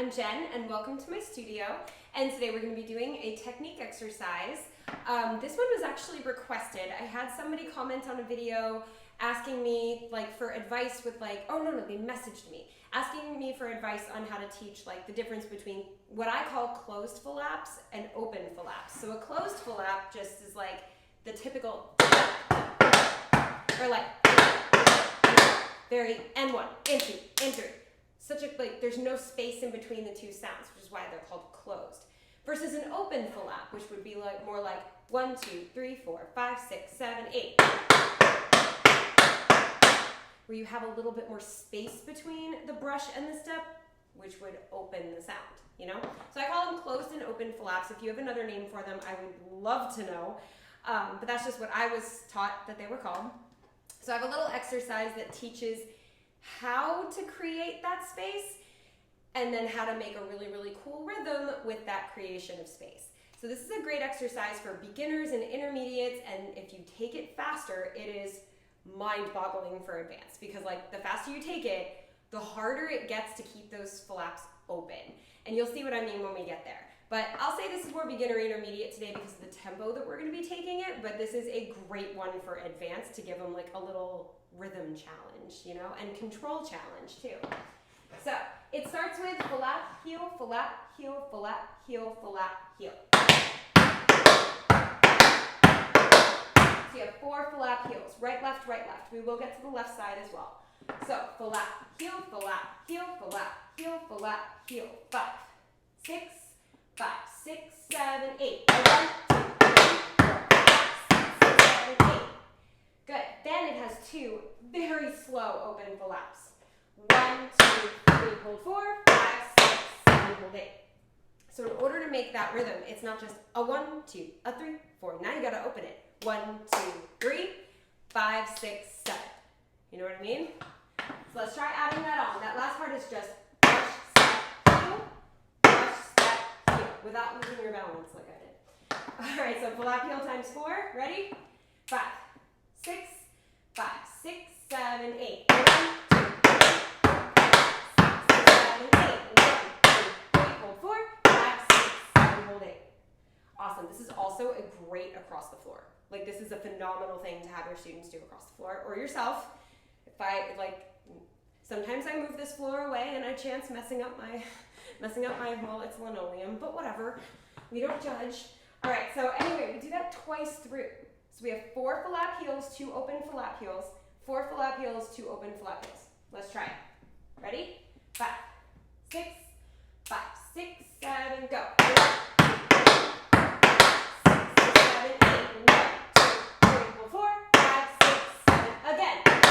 I'm Jen, and welcome to my studio. And today we're going to be doing a technique exercise. This one was actually requested. I had somebody comment on a video asking me for advice with they messaged me asking me for advice on how to teach the difference between what I call closed FLAPS and open FLAPS. So a closed FLAP just is the typical or very N1, N2, N3. There's no space in between the two sounds, which is why they're called closed. Versus an open FLAP, which would be more like 1, 2, 3, 4, 5, 6, 7, 8. Where you have a little bit more space between the brush and the step, which would open the sound, So I call them closed and open FLAPs. If you have another name for them, I would love to know. But that's just what I was taught that they were called. So I have a little exercise that teaches how to create that space and then how to make a really, really cool rhythm with that creation of space. So this is a great exercise for beginners and intermediates, and if you take it faster, it is mind-boggling for advanced, because the faster you take it, the harder it gets to keep those flaps open. And you'll see what I mean when we get there. But I'll say this is more beginner intermediate today because of the tempo that we're going to be taking it, but this is a great one for advanced to give them a little rhythm challenge, and control challenge too. So it starts with flap, heel, flap, heel, flap, heel, flap, heel. So you have 4 flap heels, right, left, right, left. We will get to the left side as well. So flap, heel, flap, heel, flap, heel, flap, heel. 5, 6, 5, 6, 7, 8. 1, 2, 3, 4, 5, 6, 7, 8. Good. Then it has 2 very slow open flaps. 1, 2, 3, hold 4, 5, 6, 7, hold 8. So in order to make that rhythm, it's not just a 1, 2, a 3, 4. Now you got to open it. 1, 2, 3, 5, 6, 7. You know what I mean? So let's try adding that on. That last part is just brush, step, heel, brush, step, heel, without losing your balance like I did. All right, so flap heel times 4. Ready? 5, 6, 5, 6, 7, 8. 1, 2, 3, 4, 5, 6, 7, 8. 1, 2, 3, hold 4, 5, 6, 7, hold 8. Awesome. This is also a great across the floor. This is a phenomenal thing to have your students do across the floor, or yourself. If I sometimes I move this floor away and I chance messing up my well, it's linoleum, but whatever. We don't judge. All right. So anyway, we do that twice through. So we have 4 flap heels, 2 open flap heels, 4 flap heels, 2 open flap heels. Let's try it. Ready? 5, 6, 5, 6, 7, go. 1, 4, 5, 6, 7, again. 6,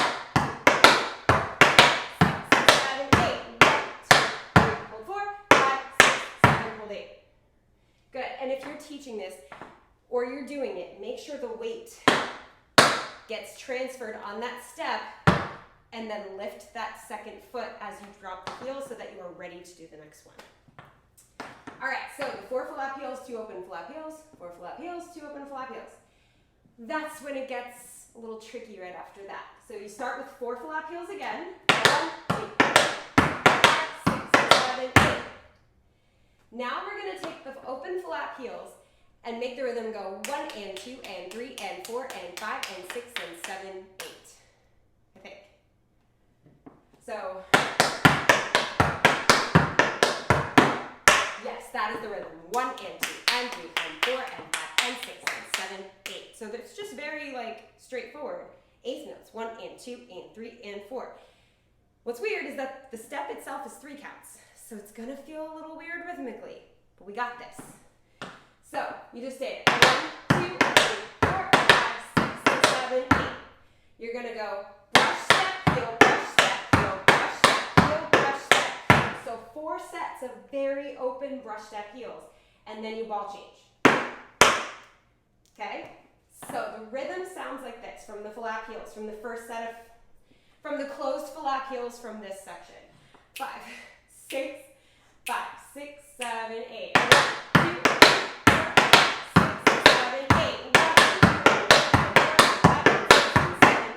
7, 8. 1, 2, 3, hold 4, 5, 6, 7, hold 8. Good. And if you're teaching this or you're doing it, make sure the weight gets transferred on that step and then lift that second foot as you drop the heel so that you are ready to do the next one. All right, so the 4 flap heels, 2 open flap heels, 4 flap heels, 2 open flap heels. That's when it gets a little tricky right after that. So you start with 4 flap heels again. 1, 2, 3, 4, 5, 6, 7, 8. Now we're going to take the open flap heels and make the rhythm go 1 and 2 and 3 and 4 and 5 and 6 and 7, 8. I think. So, yes, that is the rhythm. 1 and 2 and 3 and 4 and 5 and 6 and 7, 8. So that's just very straightforward. Eighth notes, 1 and 2 and 3 and 4. What's weird is that the step itself is 3 counts. So it's gonna feel a little weird rhythmically, but we got this. So you just say it. 1, 2, 3, 4, 5, 6, 7, 8. You're gonna go brush, step, heel, brush, step, heel, brush, step, heel, brush, step, heel. So 4 sets of very open brush, step, heels, and then you ball change. Okay? So the rhythm sounds like this from the flap heels, from the first set of, from the closed flap heels from this section. 5, 6, 5, 6, 7, 8. 1, 2, 3, 4, 5, 6, 7, 8. 1, 2, 3, 4, 5, 6, 7.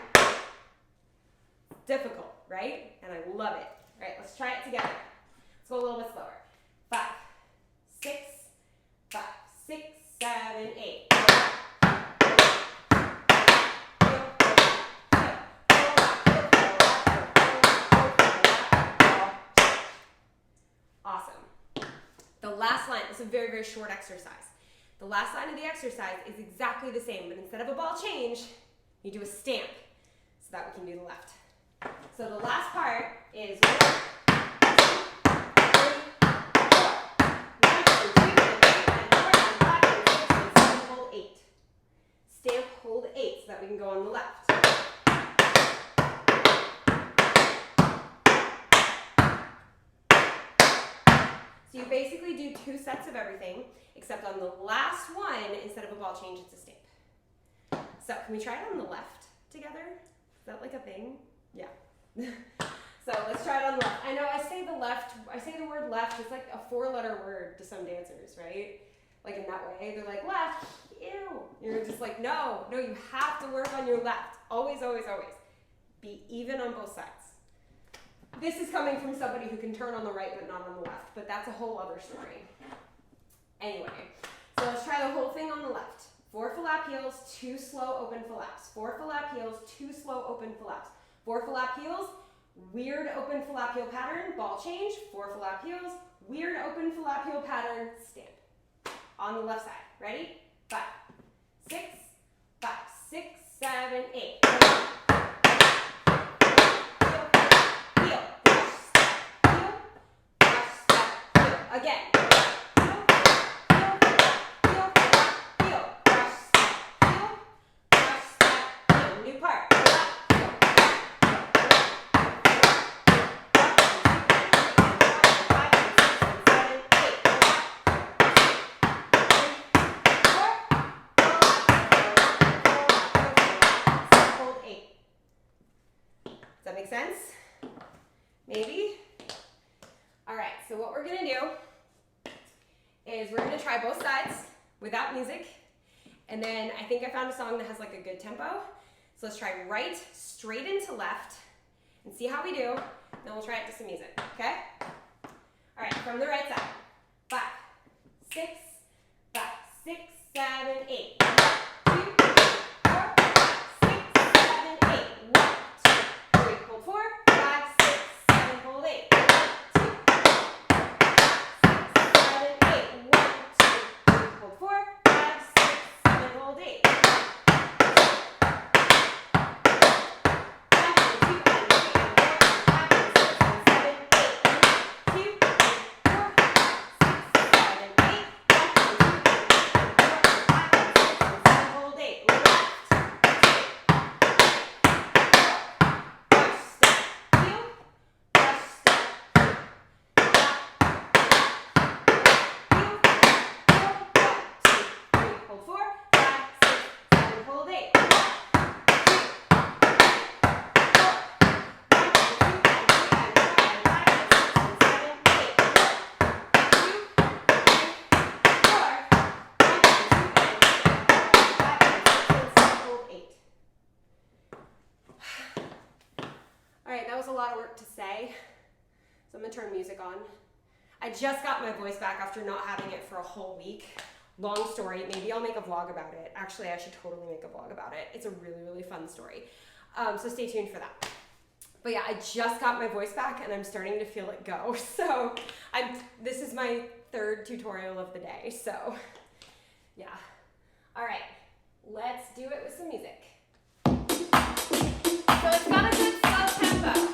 Difficult, right? And I love it. All right, let's try it together. Let's go a little bit slower. 6, 5, 6, 7, 8. Awesome. The last line is a very, very short exercise. The last line of the exercise is exactly the same, but instead of a ball change, you do a stamp so that we can do the left. So the last part is 1, 2, 3, 4, hold 8. Stamp, hold 8 so that we can go on the left. So you basically do 2 sets of everything, except on the last one, instead of a ball change, it's a stamp. So can we try it on the left together? Is that like a thing? Yeah. So let's try it on the left. I know I say the word left, it's like a 4-letter word to some dancers, right? Like in that way, they're like, left, ew. You're just like, no, you have to work on your left. Always, always, always. Be even on both sides. This is coming from somebody who can turn on the right but not on the left, but that's a whole other story. Anyway, so let's try the whole thing on the left. 4 flap heels, 2 slow open flaps. 4 flap heels, 2 slow open flaps. 4 flap heels, weird open flap heel pattern, ball change. 4 flap heels, weird open flap heel pattern, stamp. On the left side. Ready? 5, 6, 5, 6, 7, 8. Again. New part. Hold 8. Does that make sense? Maybe? All right, so what we're going to do is we're going to try both sides without music, and then I think I found a song that has like a good tempo. So let's try right straight into left and see how we do. Then we'll try it to some music, okay? All right, from the right side. 5, 6, 5, 6, 7, 8. 1, 2, 4, 6, 7, 8. 1, 2, 3, hold 4, 5, 6, 7, hold 8. That was a lot of work to say, so I'm going to turn music on. I just got my voice back after not having it for a whole week. Long story, maybe I'll make a vlog about it. Actually, I should totally make a vlog about it. It's a really, really fun story. So stay tuned for that. But yeah, I just got my voice back and I'm starting to feel it go. So this is my 3rd tutorial of the day, so yeah. All right, let's do it with some music. So it's got a good slow tempo.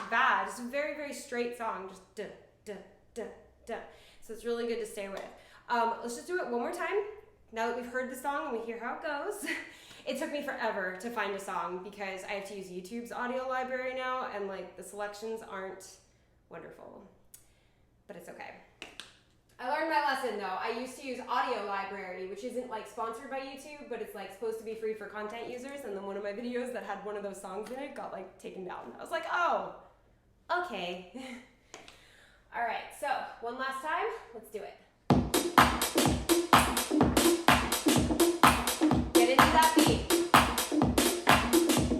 not bad. It's a very, very straight song. Just duh, duh, duh, duh. So it's really good to stay with. Let's just do it one more time. Now that we've heard the song and we hear how it goes. It took me forever to find a song because I have to use YouTube's audio library now, and like the selections aren't wonderful. But it's okay. I learned my lesson though. I used to use audio library, which isn't like sponsored by YouTube, but it's like supposed to be free for content users, and then one of my videos that had one of those songs in it got like taken down. I was like, oh, okay. All right, so one last time, let's do it. Get into that beat.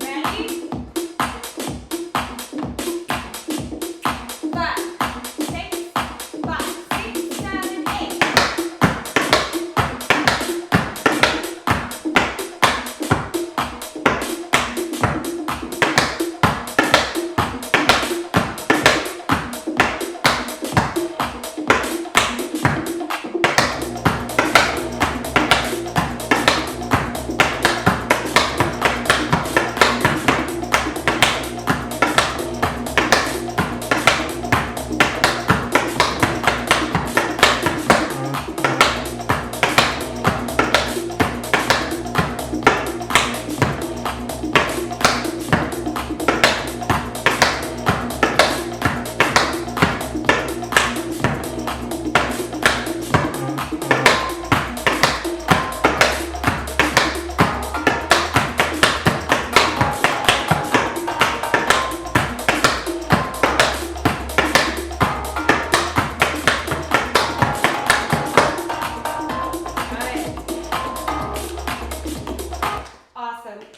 Ready? 5, 6, 5, 6, 7, 8.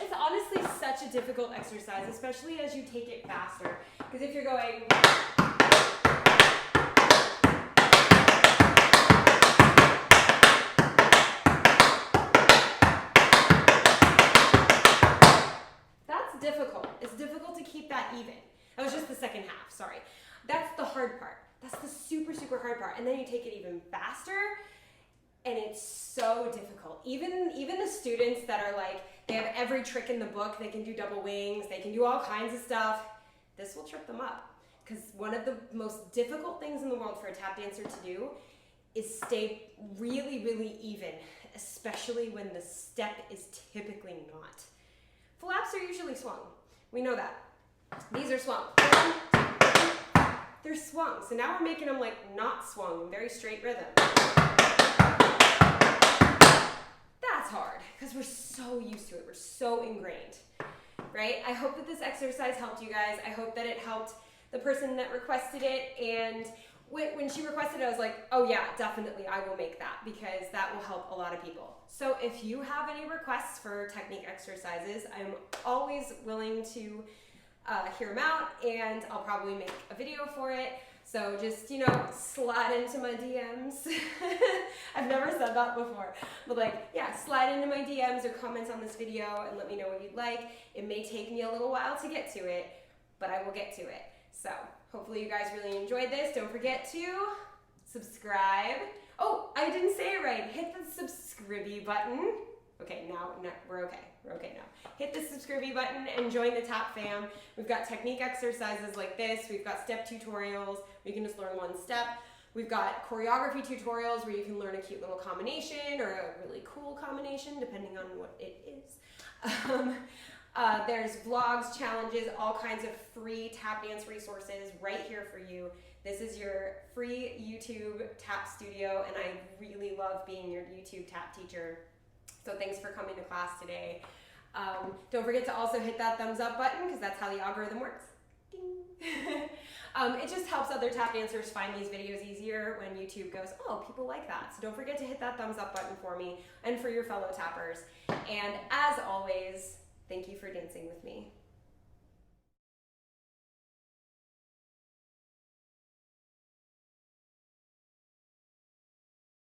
It's honestly such a difficult exercise, especially as you take it faster. Because if you're going... That's difficult. It's difficult to keep that even. That was just the second half, sorry. That's the hard part. That's the super, super hard part. And then you take it even faster, and it's so difficult. Even the students that are like, they have every trick in the book, they can do double wings, they can do all kinds of stuff, this will trip them up. Because one of the most difficult things in the world for a tap dancer to do is stay really, really even, especially when the step is typically not. Flaps are usually swung. We know that. These are swung. They're swung. So now we're making them like not swung, very straight rhythm. That's hard because we're so used to it. We're so ingrained, right? I hope that this exercise helped you guys. I hope that it helped the person that requested it. And when she requested it, I was like, oh yeah, definitely I will make that because that will help a lot of people. So if you have any requests for technique exercises, I'm always willing to hear them out, and I'll probably make a video for it. So just, you know, slide into my DMs. I've never said that before, but like, yeah, slide into my DMs or comments on this video and let me know what you'd like. It may take me a little while to get to it, but I will get to it. So hopefully you guys really enjoyed this. Don't forget to subscribe. Oh, I didn't say it right. Hit the subscribe button. Okay, now we're okay. We're okay now. Hit the subscribe button and join the Tap fam. We've got technique exercises like this. We've got step tutorials where you can just learn one step. We've got choreography tutorials where you can learn a cute little combination or a really cool combination, depending on what it is. There's vlogs, challenges, all kinds of free tap dance resources right here for you. This is your free YouTube tap studio, and I really love being your YouTube tap teacher. So thanks for coming to class today. Don't forget to also hit that thumbs up button because that's how the algorithm works. Ding. It just helps other tap dancers find these videos easier when YouTube goes, oh, people like that. So don't forget to hit that thumbs up button for me and for your fellow tappers. And as always, thank you for dancing with me.